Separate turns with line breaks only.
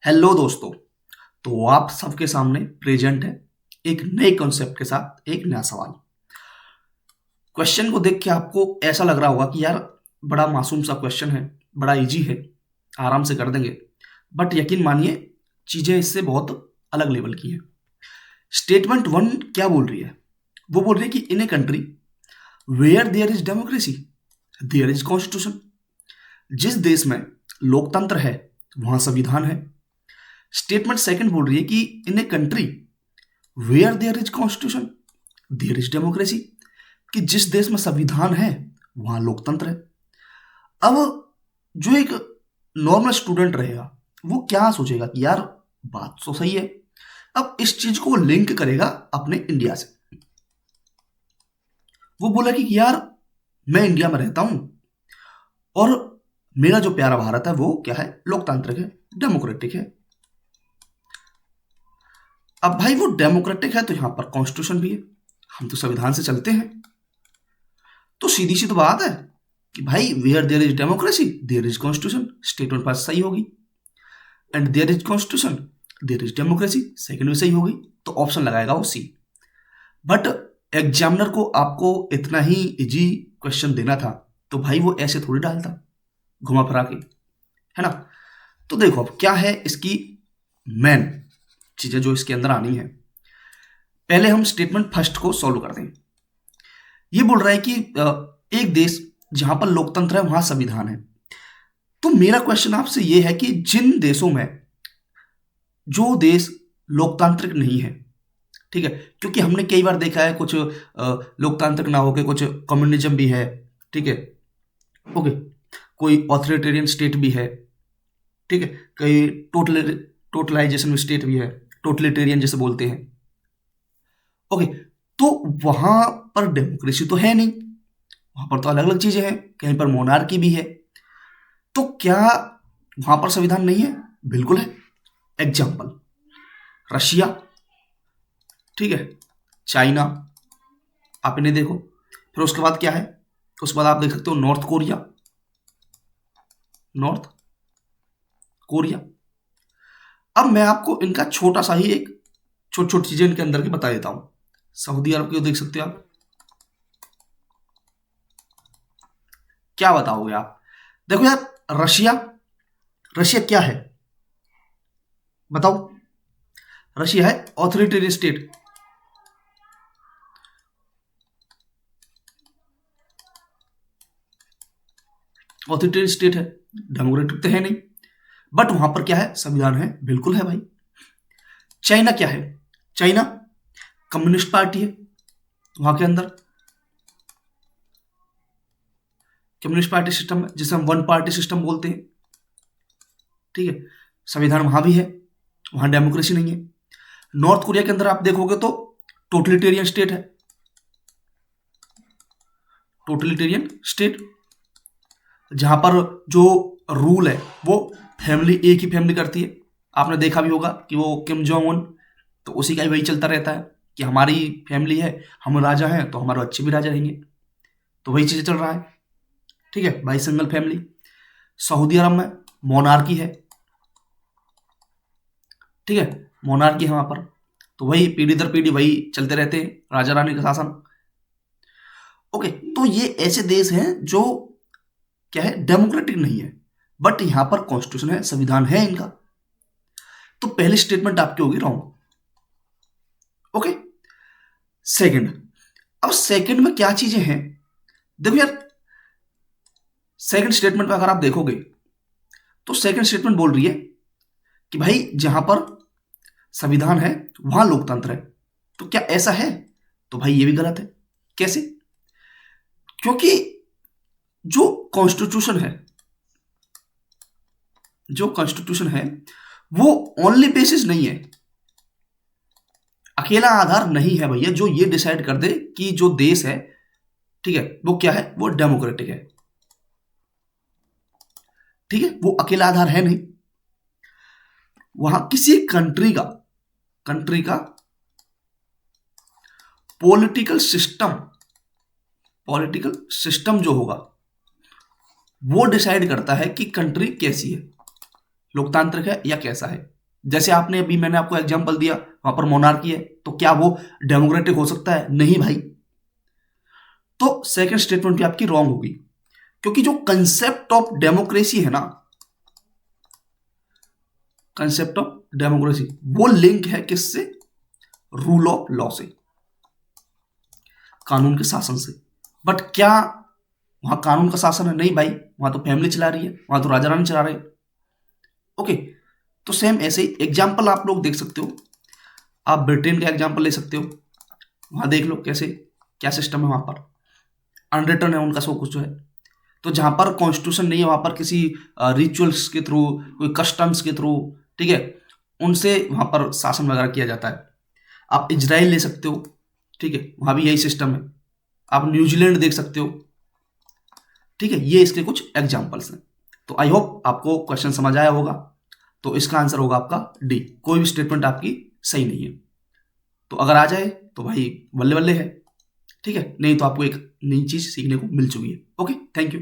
Hello दोस्तों। तो आप सबके सामने प्रेजेंट है एक नए कॉन्सेप्ट के साथ एक नया सवाल। क्वेश्चन को देख के आपको ऐसा लग रहा होगा कि यार बड़ा मासूम सा क्वेश्चन है, बड़ा इजी है, आराम से कर देंगे। बट यकीन मानिए चीजें इससे बहुत अलग लेवल की हैं। स्टेटमेंट वन क्या बोल रही है? वो बोल रही है कि in a country where there is democracy there is constitution. जिस देश में लोकतंत्र है वहां संविधान है। स्टेटमेंट सेकंड बोल रही है कि in a country where there is constitution there is democracy, कि जिस देश में संविधान है वहां लोकतंत्र है। अब जो एक नॉर्मल स्टूडेंट रहेगा वो क्या सोचेगा कि यार बात तो सही है। अब इस चीज को लिंक करेगा अपने इंडिया से। वो बोला कि यार मैं इंडिया में रहता हूं और मेरा जो प्यारा भारत है वो क्या है, लोकतांत्रिक है, डेमोक्रेटिक है। अब भाई वो डेमोक्रेटिक है तो यहां पर कॉन्स्टिट्यूशन भी है, हम तो संविधान से चलते हैं। तो सीधी सी तो बात है कि भाई where there is democracy there is constitution, statement first सही होगी। And there is constitution there is democracy, second भी सही होगी। तो ऑप्शन लगाएगा वो सी। बट एग्जामिनर को आपको इतना ही इजी क्वेश्चन देना था तो भाई वो ऐसे थोड़ी डालता घुमा फिरा के, है ना। तो देखो अब क्या है इसकी मेन चीजें जो इसके अंदर आनी है। पहले हम स्टेटमेंट फर्स्ट को सॉल्व कर दें। ये बोल रहा है कि एक देश जहां पर लोकतंत्र है वहां संविधान है। तो मेरा क्वेश्चन आपसे ये है कि जिन देशों में जो देश लोकतांत्रिक नहीं है, ठीक है, क्योंकि हमने कई बार देखा है कुछ लोकतांत्रिक ना होकर कुछ कम्युनिज्म भी है, ठीक है, ओके, कोई ऑथोरिटेरियन स्टेट भी है, ठीक है, कई टोटलाइजेशन स्टेट भी है, टोटलिटेरियन जैसे बोलते हैं, ओके। तो वहां पर डेमोक्रेसी तो है नहीं, वहां पर तो अलग अलग चीजें हैं, कहीं पर मोनार्की भी है। तो क्या वहां पर संविधान नहीं है? बिल्कुल है। एग्जाम्पल रशिया, ठीक है, चाइना, आप इन्हें देखो। फिर उसके बाद क्या है, उसके बाद आप देख सकते हो नॉर्थ कोरिया, नॉर्थ कोरिया। अब मैं आपको इनका छोटा सा ही एक छोटी छोटी चीजें इनके अंदर की बता देता हूं। सऊदी अरब को देख सकते हो आप, क्या बताओगे आप? देखो यार रशिया, रशिया क्या है बताओ? रशिया है ऑथोरिटेरियन स्टेट। ऑथोरिटेरियन स्टेट है, डेमोक्रेटिक तो है नहीं। बट वहां पर क्या है, संविधान है, बिल्कुल है भाई। चाइना क्या है? चाइना कम्युनिस्ट पार्टी है, वहां के अंदर कम्युनिस्ट पार्टी सिस्टम है जिसे हम वन पार्टी सिस्टम बोलते हैं, ठीक है। संविधान वहां भी है, वहां डेमोक्रेसी नहीं है। नॉर्थ कोरिया के अंदर आप देखोगे तो टोटलिटेरियन स्टेट है, टोटलिटेरियन स्टेट, जहां पर जो रूल है वो फैमिली, एक ही फैमिली करती है। आपने देखा भी होगा कि वो किम जोंग उन, तो उसी का ही वही चलता रहता है कि हमारी फैमिली है, हम राजा हैं तो हमारे बच्चे भी राजा रहेंगे। तो वही चीजें चल रहा है, ठीक है, भाई सिंगल फैमिली। सऊदी अरब में मोनार्की है, ठीक है, मोनार्की है वहां पर। तो वही पीढ़ी दर पीढ़ी वही चलते रहते हैं, राजा रानी का शासन। ओके, तो ये ऐसे देश हैं जो क्या है, डेमोक्रेटिक नहीं है, बट यहां पर कॉन्स्टिट्यूशन है, संविधान है इनका। तो पहली स्टेटमेंट आपकी होगी रॉन्ग, ओके। सेकंड, अब सेकंड में क्या चीजें हैं? देखो यार सेकंड स्टेटमेंट में अगर आप देखोगे तो सेकंड स्टेटमेंट बोल रही है कि भाई जहां पर संविधान है वहां लोकतंत्र है। तो क्या ऐसा है? तो भाई ये भी गलत है। कैसे? क्योंकि जो कॉन्स्टिट्यूशन है, जो कॉन्स्टिट्यूशन है वो ओनली बेसिस नहीं है, अकेला आधार नहीं है भैया जो ये डिसाइड कर दे कि जो देश है, ठीक है, वो क्या है, वो डेमोक्रेटिक है, ठीक है, वो अकेला आधार है नहीं। वहां किसी कंट्री का पॉलिटिकल सिस्टम जो होगा वो डिसाइड करता है कि कंट्री कैसी है, लोकतांत्रिक है या कैसा है। जैसे आपने अभी मैंने आपको एग्जांपल दिया, वहां पर मोनार्की है, तो क्या वो डेमोक्रेटिक हो सकता है? नहीं भाई। तो सेकंड स्टेटमेंट भी आपकी रॉन्ग होगी, क्योंकि जो कंसेप्ट ऑफ डेमोक्रेसी है ना, कंसेप्ट ऑफ डेमोक्रेसी वो लिंक है किससे? रूल ऑफ लॉ से, कानून के शासन से। बट क्या वहां कानून का शासन है? नहीं भाई, वहां तो फैमिली चला रही है, वहां तो राजा रानी चला रहे हैं। ओके, तो सेम ऐसे ही एग्जाम्पल आप लोग देख सकते हो, आप ब्रिटेन का एग्जाम्पल ले सकते हो, वहां देख लो कैसे क्या सिस्टम है, वहां पर अनरिटन है उनका सब कुछ जो है। तो जहां पर कॉन्स्टिट्यूशन नहीं है, वहां पर किसी रिचुअल्स के थ्रू, कोई कस्टम्स के थ्रू, ठीक है, उनसे वहां पर शासन वगैरह किया जाता है। आप इजराइल ले सकते हो, ठीक है, वहां भी यही सिस्टम है। आप न्यूजीलैंड देख सकते हो, ठीक है, ये इसके कुछ एग्जाम्पल्स हैं। तो आई होप आपको क्वेश्चन समझ आया होगा। तो इसका आंसर होगा आपका डी, कोई भी स्टेटमेंट आपकी सही नहीं है। तो अगर आ जाए तो भाई बल्ले बल्ले है, ठीक है, नहीं तो आपको एक नई चीज सीखने को मिल चुकी है। Okay, thank you.